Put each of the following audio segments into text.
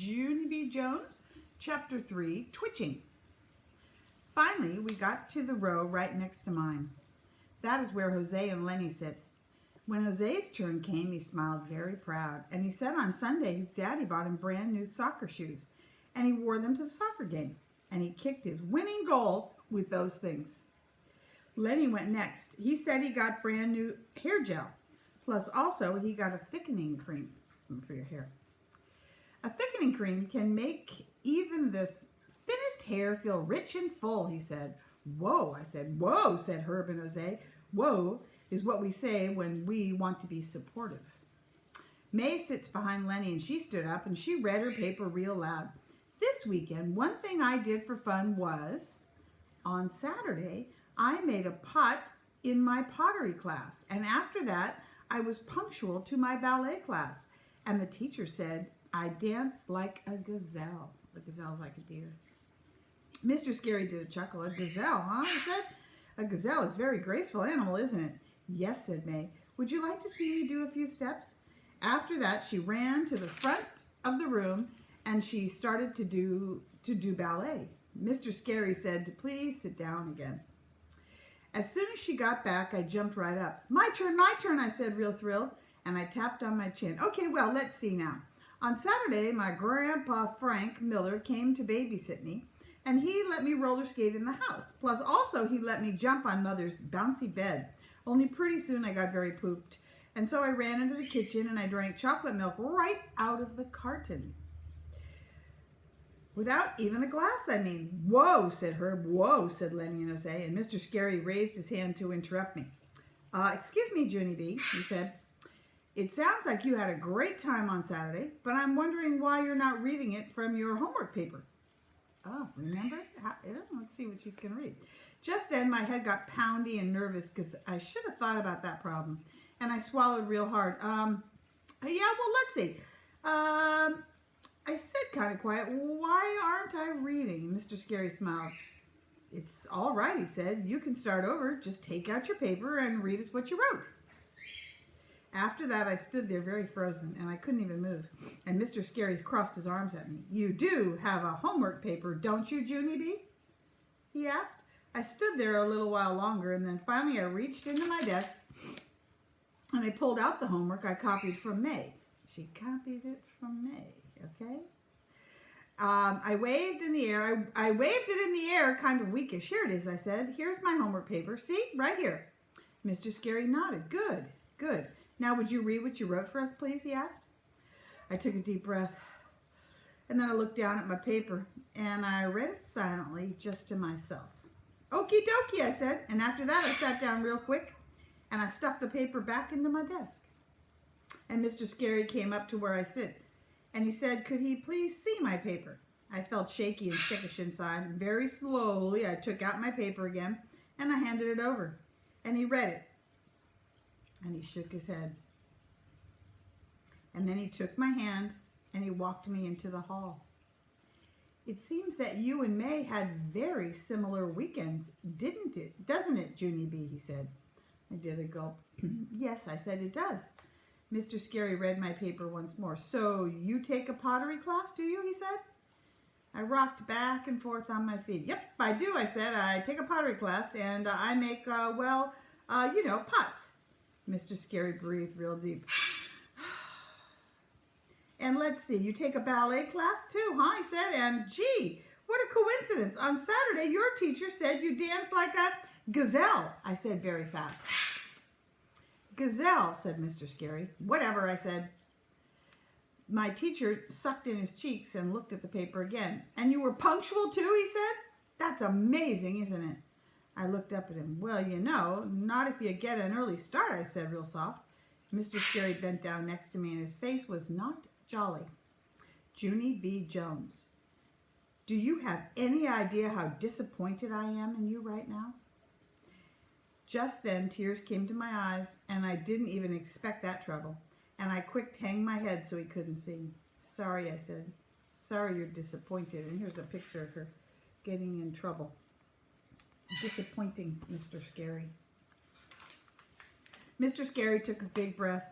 Junie B. Jones, Chapter 3, Twitching. Finally, we got to the row right next to mine. That is where Jose and Lenny sit. When Jose's turn came, he smiled very proud, and he said on Sunday his daddy bought him brand new soccer shoes, and he wore them to the soccer game, and he kicked his winning goal with those things. Lenny went next. He said he got brand new hair gel, plus also he got a thickening cream for your hair. A thickening cream can make even the thinnest hair feel rich and full, he said. Whoa, I said. Whoa, said Herb and Jose. Whoa is what we say when we want to be supportive. May sits behind Lenny, and she stood up and she read her paper real loud. This weekend, one thing I did for fun was, on Saturday, I made a pot in my pottery class, and after that, I was punctual to my ballet class, and the teacher said I danced like a gazelle. A gazelle's like a deer. Mr. Scary did a chuckle. A gazelle, huh? He said. A gazelle is a very graceful animal, isn't it? Yes, said May. Would you like to see me do a few steps? After that, she ran to the front of the room and she started to do ballet. Mr. Scary said to please sit down again. As soon as she got back, I jumped right up. My turn, I said, real thrilled, and I tapped on my chin. Okay, well, let's see now. On Saturday, my grandpa Frank Miller came to babysit me, and he let me roller skate in the house. Plus, also, he let me jump on Mother's bouncy bed. Only pretty soon I got very pooped. And so I ran into the kitchen and I drank chocolate milk right out of the carton. Without even a glass, I mean. Whoa, said Herb. Whoa, said Lenny and Jose. And Mr. Scary raised his hand to interrupt me. Excuse me, Junie B, he said. It sounds like you had a great time on Saturday, but I'm wondering why you're not reading it from your homework paper. Oh, remember? Let's see what she's going to read. Just then, my head got poundy and nervous because I should have thought about that problem. And I swallowed real hard. Yeah, well, let's see. I said kind of quiet, why aren't I reading? Mr. Scary smiled. It's all right, he said. You can start over. Just take out your paper and read us what you wrote. After that, I stood there very frozen, and I couldn't even move. And Mr. Scary crossed his arms at me. You do have a homework paper, don't you, Junie B? He asked. I stood there a little while longer, and then finally I reached into my desk, and I pulled out the homework I copied from May. She copied it from May, okay? I waved in the air. I waved it in the air, kind of weakish. Here it is, I said. Here's my homework paper. See, right here. Mr. Scary nodded. Good, good. Now, would you read what you wrote for us, please? He asked. I took a deep breath, and then I looked down at my paper, and I read it silently, just to myself. Okie dokie, I said, and after that, I sat down real quick, and I stuffed the paper back into my desk. And Mr. Scary came up to where I sit, and he said, could he please see my paper? I felt shaky and sickish inside. Very slowly, I took out my paper again, and I handed it over, and he read it. And he shook his head. And then he took my hand and he walked me into the hall. It seems that you and May had very similar weekends, didn't it? Doesn't it, Junie B, he said. I did a gulp. Yes, I said it does. Mr. Scary read my paper once more. So you take a pottery class, do you? He said. I rocked back and forth on my feet. Yep, I do, I said. I take a pottery class and I make, pots. Mr. Scary breathed real deep. And let's see, you take a ballet class too, huh? He said, and gee, what a coincidence. On Saturday, your teacher said you danced like a gazelle, I said very fast. Gazelle, said Mr. Scary. Whatever, I said. My teacher sucked in his cheeks and looked at the paper again. And you were punctual too, he said? That's amazing, isn't it? I looked up at him. Well, not if you get an early start, I said real soft. Mr. Scary bent down next to me and his face was not jolly. Junie B. Jones, do you have any idea how disappointed I am in you right now? Just then, tears came to my eyes, and I didn't even expect that trouble. And I quick hanged my head so he couldn't see. Sorry, I said. Sorry you're disappointed. And here's a picture of her getting in trouble. Disappointing, Mr. Scary. Mr. Scary took a big breath.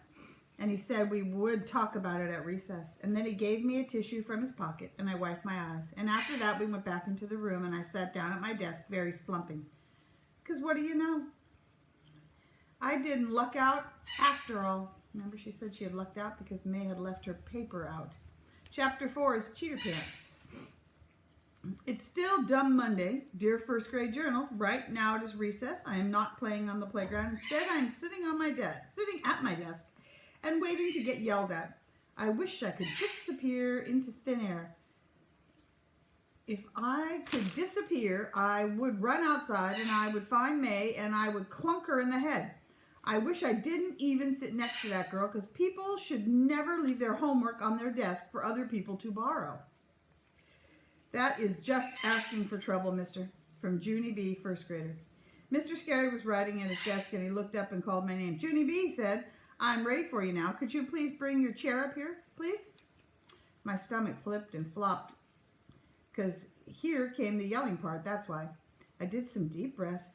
And he said we would talk about it at recess. And then he gave me a tissue from his pocket, and I wiped my eyes. And after that, we went back into the room, and I sat down at my desk, very slumping. Because what do you know? I didn't luck out after all. Remember, she said she had lucked out because May had left her paper out. Chapter 4 is Cheater Pants. It's still Dumb Monday. Dear First Grade Journal, right now it is recess. I am not playing on the playground. Instead, I am sitting at my desk, and waiting to get yelled at. I wish I could disappear into thin air. If I could disappear, I would run outside and I would find May and I would clunk her in the head. I wish I didn't even sit next to that girl, because people should never leave their homework on their desk for other people to borrow. That is just asking for trouble, mister. From Junie B., first grader. Mr. Scary was writing at his desk and he looked up and called my name. Junie B., he said, I'm ready for you now. Could you please bring your chair up here, please? My stomach flipped and flopped, because here came the yelling part, that's why. I did some deep breaths.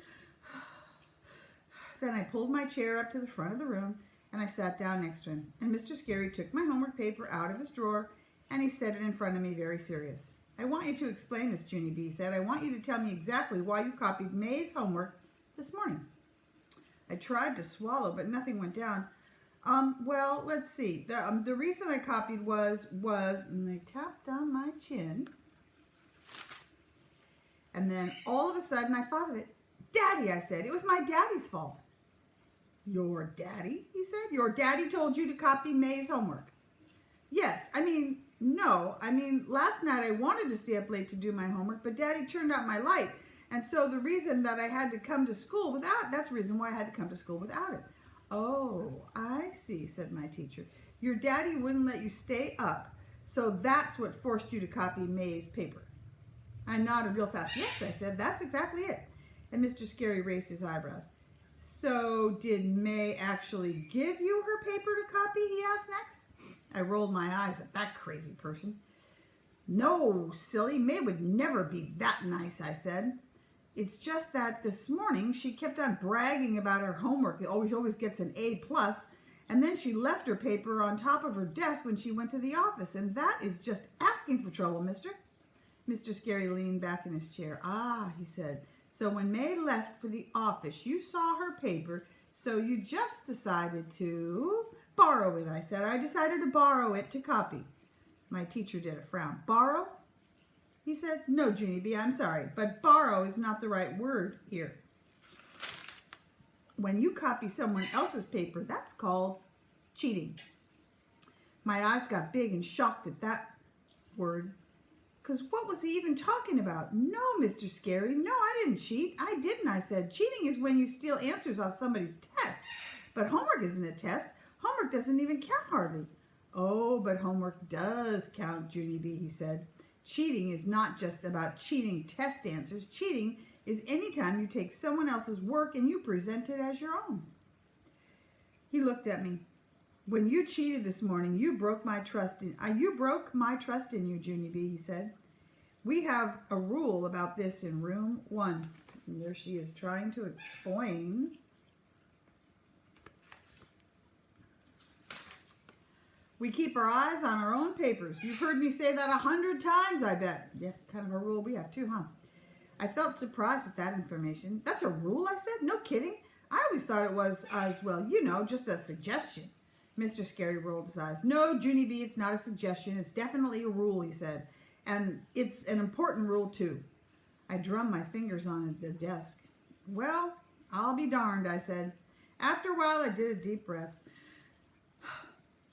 Then I pulled my chair up to the front of the room and I sat down next to him. And Mr. Scary took my homework paper out of his drawer and he set it in front of me, very serious. I want you to explain this, Junie B. said. I want you to tell me exactly why you copied May's homework this morning. I tried to swallow, but nothing went down. Well, let's see. The reason I copied was, and I tapped on my chin. And then all of a sudden I thought of it. Daddy, I said. It was my daddy's fault. Your daddy, he said. Your daddy told you to copy May's homework. Yes, no. Last night I wanted to stay up late to do my homework, but Daddy turned out my light. And so the reason that I had to come to school that's the reason why I had to come to school without it. Oh, I see, said my teacher. Your daddy wouldn't let you stay up, so that's what forced you to copy May's paper. I nodded real fast. Yes, I said, that's exactly it. And Mr. Scary raised his eyebrows. So did May actually give you her paper to copy, he asked next. I rolled my eyes at that crazy person. No, silly, May would never be that nice, I said. It's just that this morning she kept on bragging about her homework. It always gets an A+, and then she left her paper on top of her desk when she went to the office, and that is just asking for trouble, mister. Mr. Scary leaned back in his chair. Ah, he said, so when May left for the office, you saw her paper, so you just decided to borrow it, I said. I decided to borrow it to copy. My teacher did a frown. Borrow? He said, no, Junie B., I'm sorry, but borrow is not the right word here. When you copy someone else's paper, that's called cheating. My eyes got big and shocked at that word, because what was he even talking about? No, Mr. Scary, no, I didn't cheat. I didn't, I said. Cheating is when you steal answers off somebody's test, but homework isn't a test. Homework doesn't even count hardly. Oh, but homework does count, Junie B., he said. Cheating is not just about cheating test answers. Cheating is any time you take someone else's work and you present it as your own. He looked at me. When you cheated this morning, you broke my trust in you, Junie B., he said. We have a rule about this in room 1. And there she is trying to explain. We keep our eyes on our own papers. You've heard me say that 100 times, I bet. Yeah, kind of a rule we have too, huh? I felt surprised at that information. That's a rule, I said? No kidding. I always thought it was, just a suggestion. Mr. Scary rolled his eyes. No, Junie B., it's not a suggestion. It's definitely a rule, he said. And it's an important rule, too. I drummed my fingers on the desk. Well, I'll be darned, I said. After a while, I did a deep breath.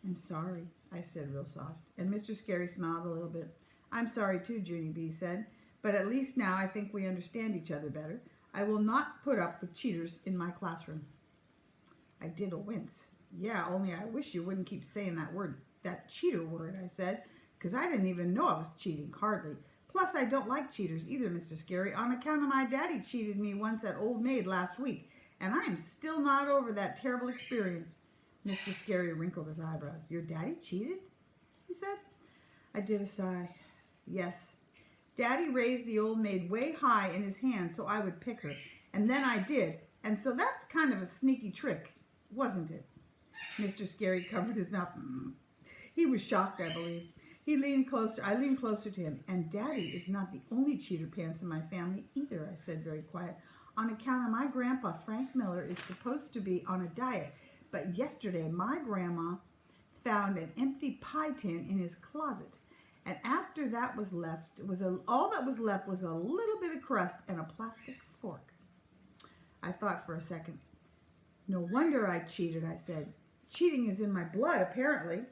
I'm sorry, I said real soft. And Mr. Scary smiled a little bit. I'm sorry too, Junie B. said. But at least now I think we understand each other better. I will not put up with cheaters in my classroom. I did a wince. Yeah, only I wish you wouldn't keep saying that word, that cheater word, I said, because I didn't even know I was cheating, hardly. Plus, I don't like cheaters either, Mr. Scary, on account of my daddy cheated me once at Old Maid last week, and I am still not over that terrible experience. Mr. Scary wrinkled his eyebrows. Your daddy cheated? He said. I did a sigh. Yes. Daddy raised the Old Maid way high in his hand so I would pick her. And then I did. And so that's kind of a sneaky trick, wasn't it? Mr. Scary covered his mouth. He was shocked, I believe. I leaned closer to him. And Daddy is not the only cheater pants in my family either, I said very quiet. On account of my grandpa, Frank Miller, is supposed to be on a diet. But yesterday, my grandma found an empty pie tin in his closet. And after that was left, all that was left was a little bit of crust and a plastic fork. I thought for a second. No wonder I cheated, I said. Cheating is in my blood, apparently.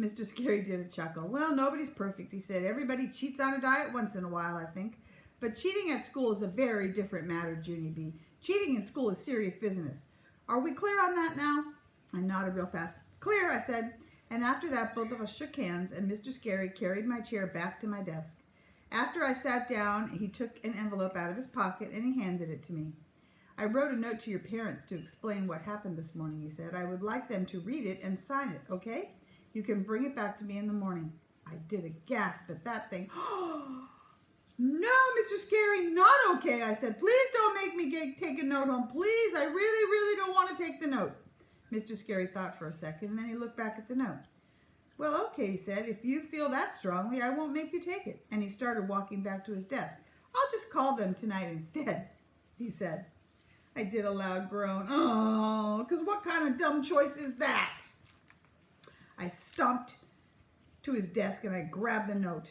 Mr. Scary did a chuckle. Well, nobody's perfect, he said. Everybody cheats on a diet once in a while, I think. But cheating at school is a very different matter, Junie B. Cheating in school is serious business. Are we clear on that now? I nodded real fast. Clear, I said. And after that, both of us shook hands, and Mr. Scary carried my chair back to my desk. After I sat down, he took an envelope out of his pocket, and he handed it to me. I wrote a note to your parents to explain what happened this morning, he said. I would like them to read it and sign it, okay? You can bring it back to me in the morning. I did a gasp at that thing. No, Mr. Scary, not okay, I said. Please don't make me take a note home. Please, I really, really don't want to take the note. Mr. Scary thought for a second, and then he looked back at the note. Well, okay, he said. If you feel that strongly, I won't make you take it. And he started walking back to his desk. I'll just call them tonight instead, he said. I did a loud groan. Oh, because what kind of dumb choice is that? I stomped to his desk and I grabbed the note.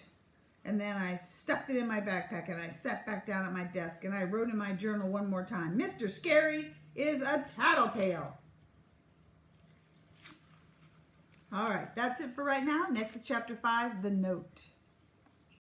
And then I stuffed it in my backpack and I sat back down at my desk and I wrote in my journal one more time, Mr. Scary is a tattletale. All right, that's it for right now. Next is chapter 5, The Note.